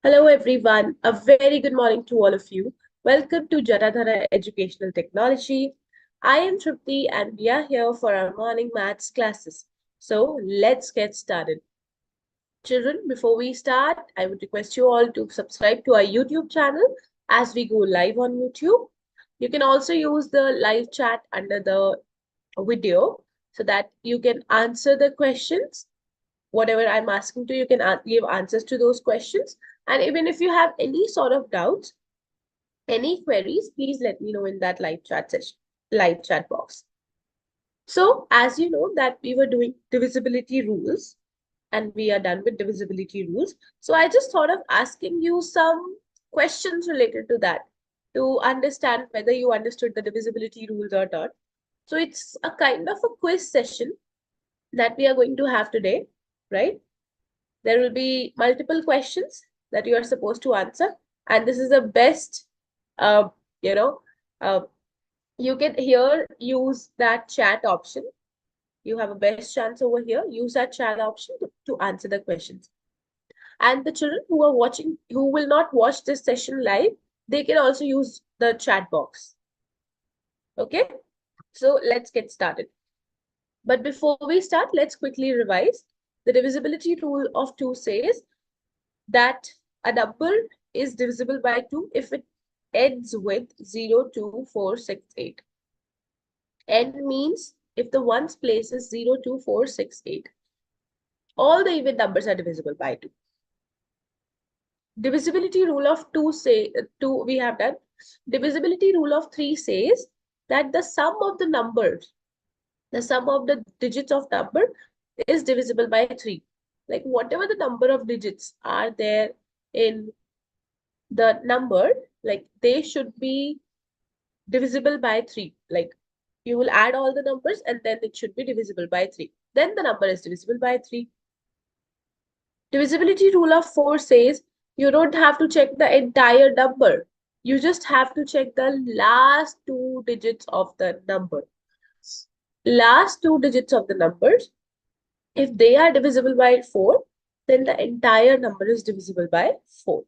Hello, everyone. A very good morning to all of you. Welcome to Janadhara Educational Technology. I am Tripti, and we are here for our morning maths classes. So let's get started. Children, before we start, I would request you all to subscribe to our YouTube channel as we go live on YouTube. You can also use the live chat under the video so that you can answer the questions whatever I'm asking to, you can give answers to those questions. And even if you have any sort of doubts, any queries, please let me know in that live chat session, live chat box. So as you know that we were doing divisibility rules and we are done with divisibility rules. So I just thought of asking you some questions related to that to understand whether you understood the divisibility rules or not. So it's a kind of a quiz session that we are going to have today, right? There will be multiple questions that you are supposed to answer. And this is the best, uh, you know, uh, you can here use that chat option. You have a best chance over here. Use that chat option to answer the questions. And the children who are watching, who will not watch this session live, they can also use the chat box. Okay, so let's get started. But before we start, let's quickly revise. The divisibility rule of 2 says that a number is divisible by 2 if it ends with 0, 2, 4, 6, 8. End means if the ones place is 0, 2, 4, 6, 8. All the even numbers are divisible by 2. Divisibility rule of 2 say 2 we have done. Divisibility rule of 3 says that the sum of the numbers, the sum of the digits of number is divisible by 3. Like whatever the number of digits are there in the number, like they should be divisible by 3. Like you will add all the numbers and then it should be divisible by 3. Then the number is divisible by 3. Divisibility rule of 4 says you don't have to check the entire number. You just have to check the last 2 digits of the number. Last 2 digits of the numbers, if they are divisible by 4, then the entire number is divisible by 4.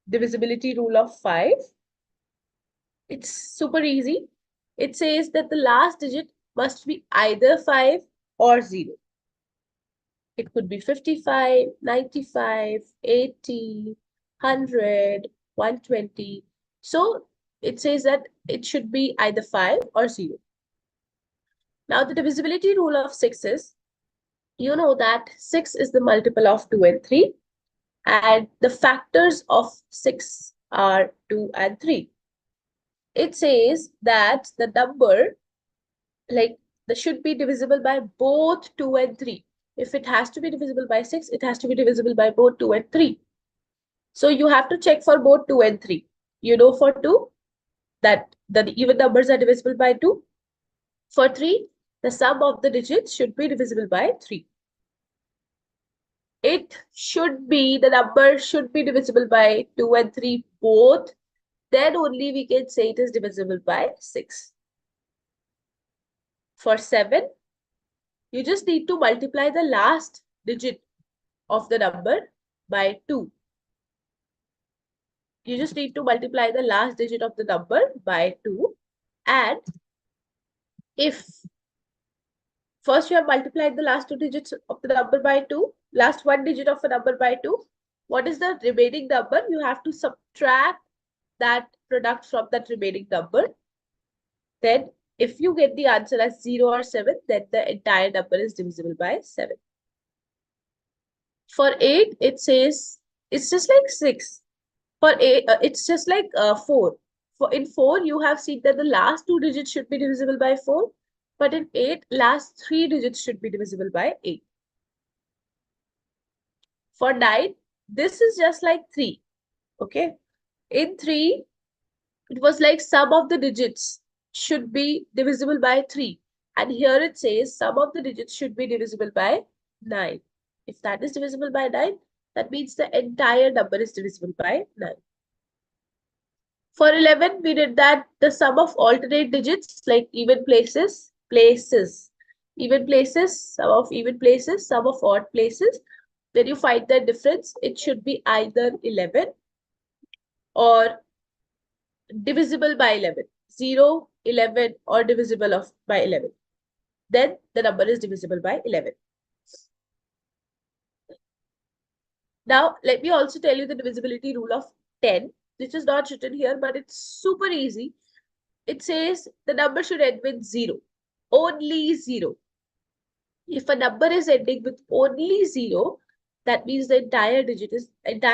Divisibility rule of 5, it's super easy. It says that the last digit must be either 5 or 0. It could be 55, 95, 80, 100, 120. So it says that it should be either 5 or 0. Now the divisibility rule of 6 is, you know that 6 is the multiple of 2 and 3. And the factors of 6 are 2 and 3. It says that the number, like, should be divisible by both 2 and 3. If it has to be divisible by 6, it has to be divisible by both 2 and 3. So you have to check for both 2 and 3. You know for 2 that the even numbers are divisible by 2. For 3, the sum of the digits should be divisible by 3. It should be, the number should be divisible by 2 and 3 both. Then only we can say it is divisible by 6. For 7, you just need to multiply the last digit of the number by 2. You just need to multiply the last digit of the number by 2. And if first you have multiplied the last 2 digits of the number by 2, last 1 digit of a number by 2, what is the remaining number? You have to subtract that product from that remaining number. Then if you get the answer as 0 or 7, then the entire number is divisible by 7. For 8, it says it's just like 6. For 8, it's just like 4. In 4, you have seen that the last 2 digits should be divisible by 4. But in 8, last 3 digits should be divisible by 8. For 9, this is just like 3. Okay. In 3, it was like sum of the digits should be divisible by 3. And here it says sum of the digits should be divisible by 9. If that is divisible by 9, that means the entire number is divisible by 9. For 11, we did that the sum of alternate digits like even places, even places, sum of even places, sum of odd places. when you find the difference, it should be either 11 or divisible by 11. 0, 11, or divisible of by 11. Then the number is divisible by 11. Now, let me also tell you the divisibility rule of 10, which is not written here, but it's super easy. It says the number should end with 0. Only 0. If a number is ending with only 0, that means the entire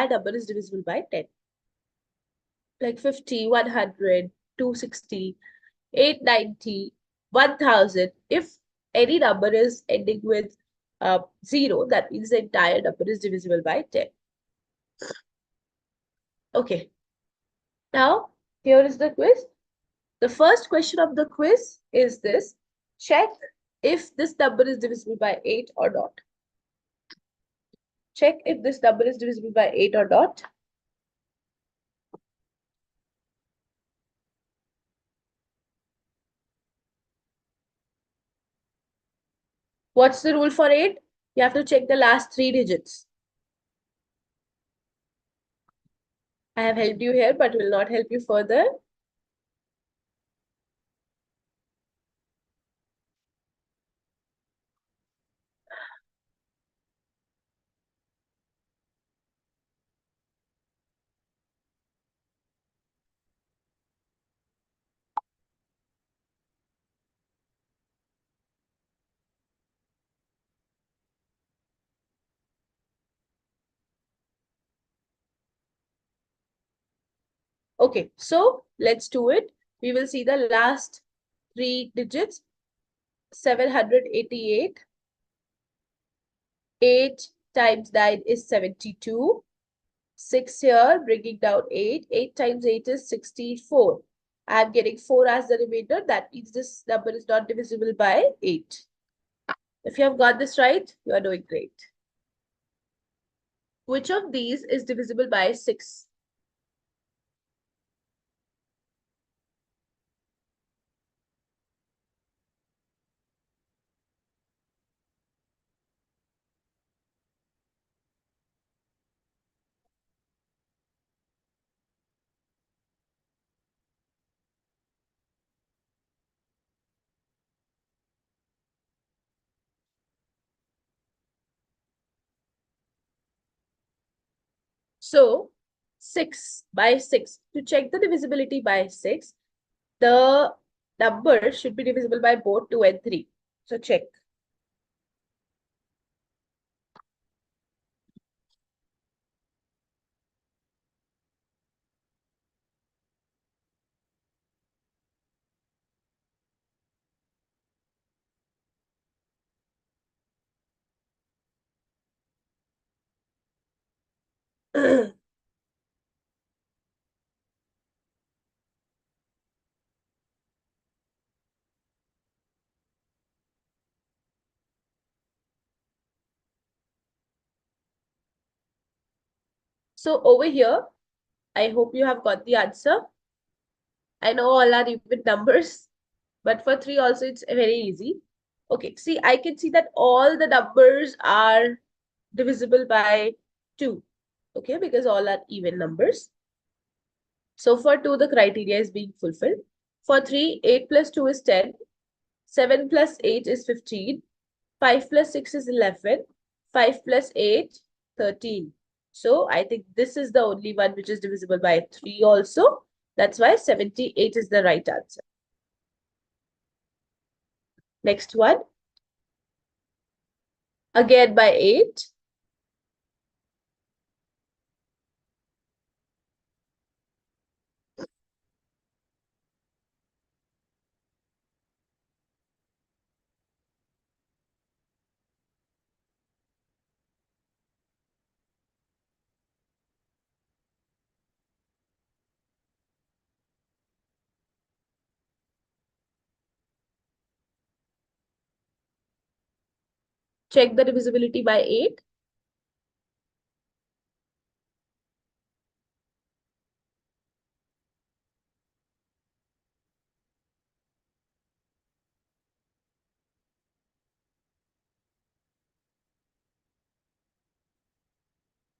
number is divisible by 10. Like 50, 100, 260, 890, 1000. If any number is ending with 0, that means the entire number is divisible by 10. Okay, now here is the quiz. The first question of the quiz is this. Check if this number is divisible by 8 or not. Check if this number is divisible by 8 or not. What's the rule for 8? You have to check the last 3 digits. I have helped you here, but will not help you further. Okay, so let's do it. We will see the last 3 digits. 788. 8 times 9 is 72. 6 here, bringing down 8. 8 times 8 is 64. I'm getting 4 as the remainder. That means this number is not divisible by 8. If you have got this right, you are doing great. Which of these is divisible by 6? So, 6 by 6. To check the divisibility by 6, the number should be divisible by both 2 and 3. So, check. So, over here, I hope you have got the answer. I know all are even numbers, but for 3 also it's very easy. Okay, see, I can see that all the numbers are divisible by 2. Okay, because all are even numbers. So for 2, the criteria is being fulfilled. For 3, 8 plus 2 is 10. 7 plus 8 is 15. 5 plus 6 is 11. 5 plus 8, 13. So I think this is the only one which is divisible by 3 also. That's why 78 is the right answer. Next one. Again by 8. Check the divisibility by 8.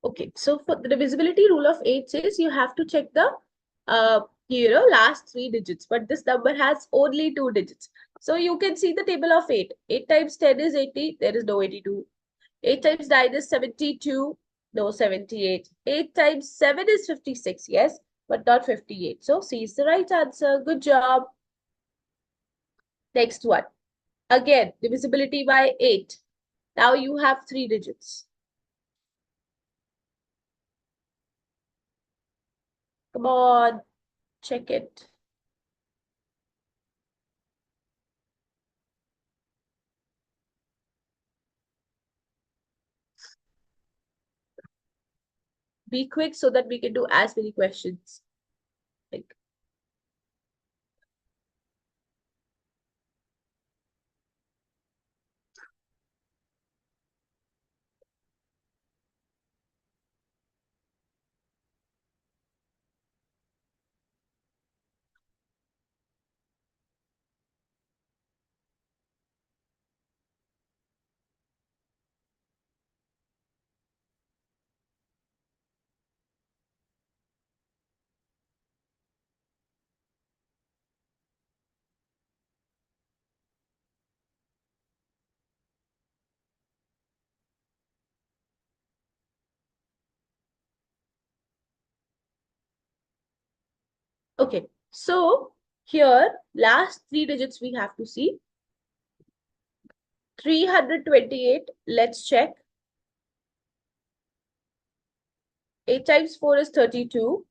Okay, so for the divisibility rule of 8 says you have to check the last 3 digits, but this number has only 2 digits. So you can see the table of 8. 8 times 10 is 80, there is no 82. 8 times 9 is 72, no 78. 8 times 7 is 56, yes, but not 58. So C is the right answer. Good job. Next one. Again, divisibility by 8. Now you have 3 digits. Come on, check it. Be quick so that we can do as many questions. Like, okay, so here, last 3 digits we have to see. 328, let's check. 8 times 4 is 32.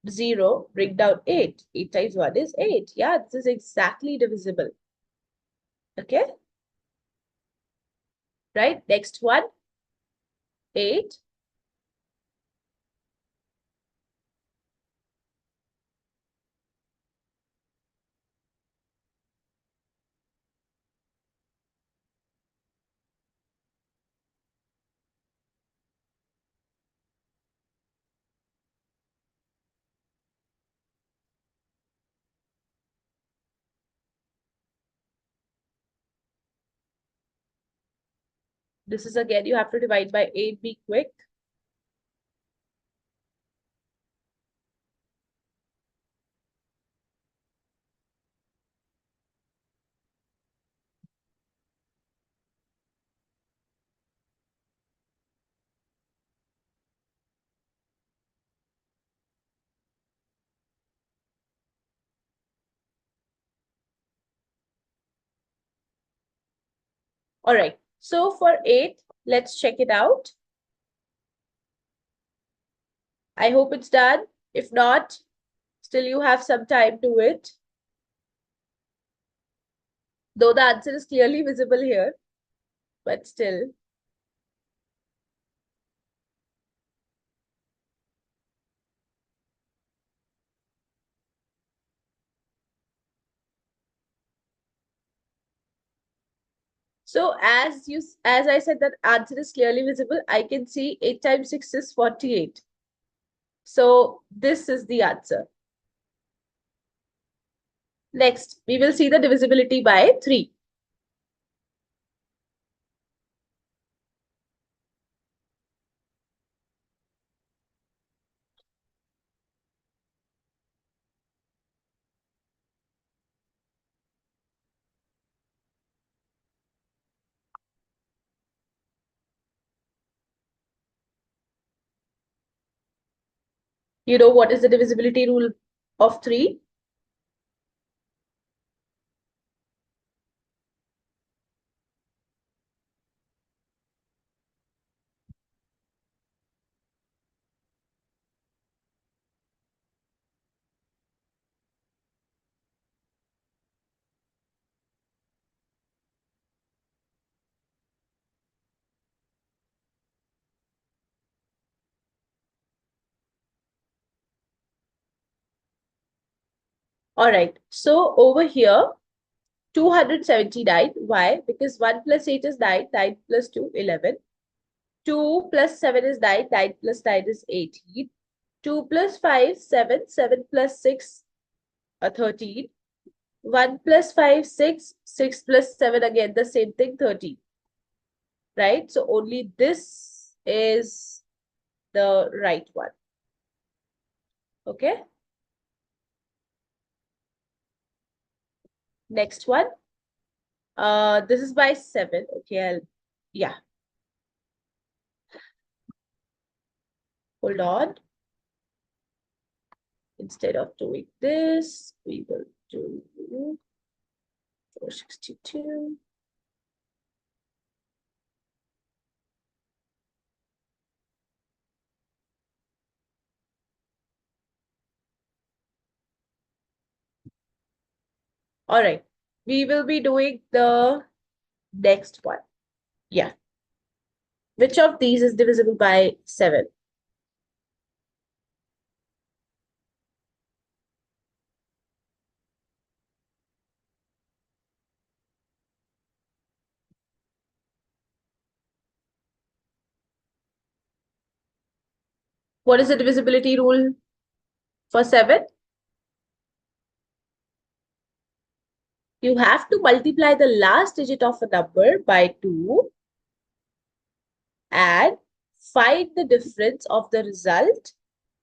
0, bring down 8. 8 times 1 is 8. Yeah, this is exactly divisible. Okay, right? Next one, 8. This is again, you have to divide by 8. Be quick. All right. So for 8, let's check it out. I hope it's done. If not, still you have some time to it. Though the answer is clearly visible here, but still. So as I said that answer is clearly visible, I can see 8 times 6 is 48. So this is the answer. Next, we will see the divisibility by 3. You know what is the divisibility rule of 3? All right. So over here, 279. Why? Because 1 plus 8 is 9. 9 plus 2, 11. 2 plus 7 is 9. 9 plus 9 is 18. 2 plus 5, 7. 7 plus 6, 13. 1 plus 5, 6. 6 plus 7, again, the same thing, 13. Right? So only this is the right one. Okay. Next one. This is by 7. Okay, yeah. Hold on. Instead of doing this, we will do 462. All right. We will be doing the next one. Yeah. Which of these is divisible by 7? What is the divisibility rule for 7? You have to multiply the last digit of a number by 2 and find the difference of the result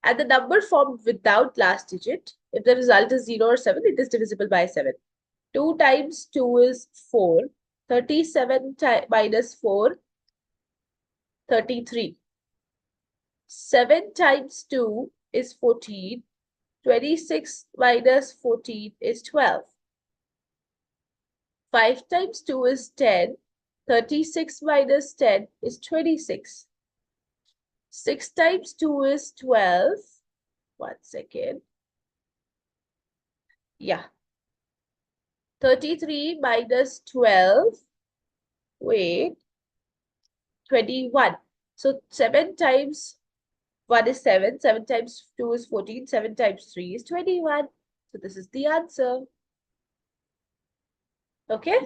and the number formed without last digit. If the result is 0 or 7, it is divisible by 7. 2 times 2 is 4. 37 minus 4, 33. 7 times 2 is 14. 26 minus 14 is 12. 5 times 2 is 10. 36 minus 10 is 26. 6 times 2 is 12. 1 second. Yeah. 33 minus 12. Wait. 21. So 7 times 1 is 7. 7 times 2 is 14. 7 times 3 is 21. So this is the answer. Okay.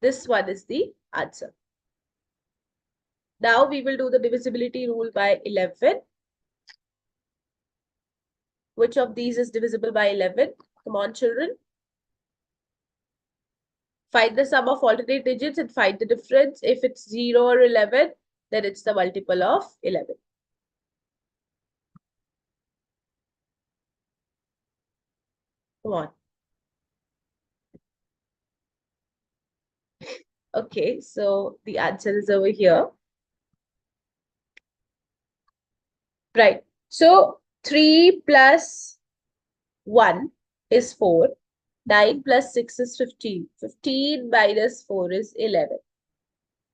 This one is the answer. Now we will do the divisibility rule by 11. Which of these is divisible by 11? Come on, children. Find the sum of alternate digits and find the difference. If it's 0 or 11, then it's the multiple of 11. Come on. Okay, so the answer is over here. Right. So 3 plus 1 is 4. 9 plus 6 is 15. 15 minus 4 is 11.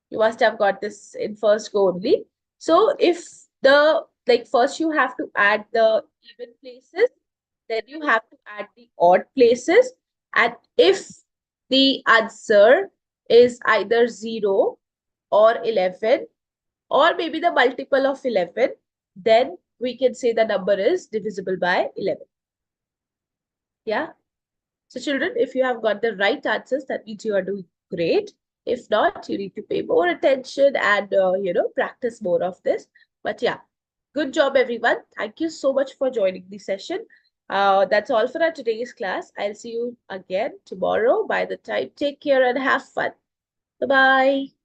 You must have got this in first go only. So if first you have to add the even places, then you have to add the odd places. And if the answer is either 0 or 11, or maybe the multiple of 11, then we can say the number is divisible by 11. Yeah. So children, if you have got the right answers, that means you are doing great. If not, you need to pay more attention and, practice more of this. But yeah, good job, everyone. Thank you so much for joining the session. That's all for our today's class. I'll see you again tomorrow. By the time, take care and have fun. Bye-bye.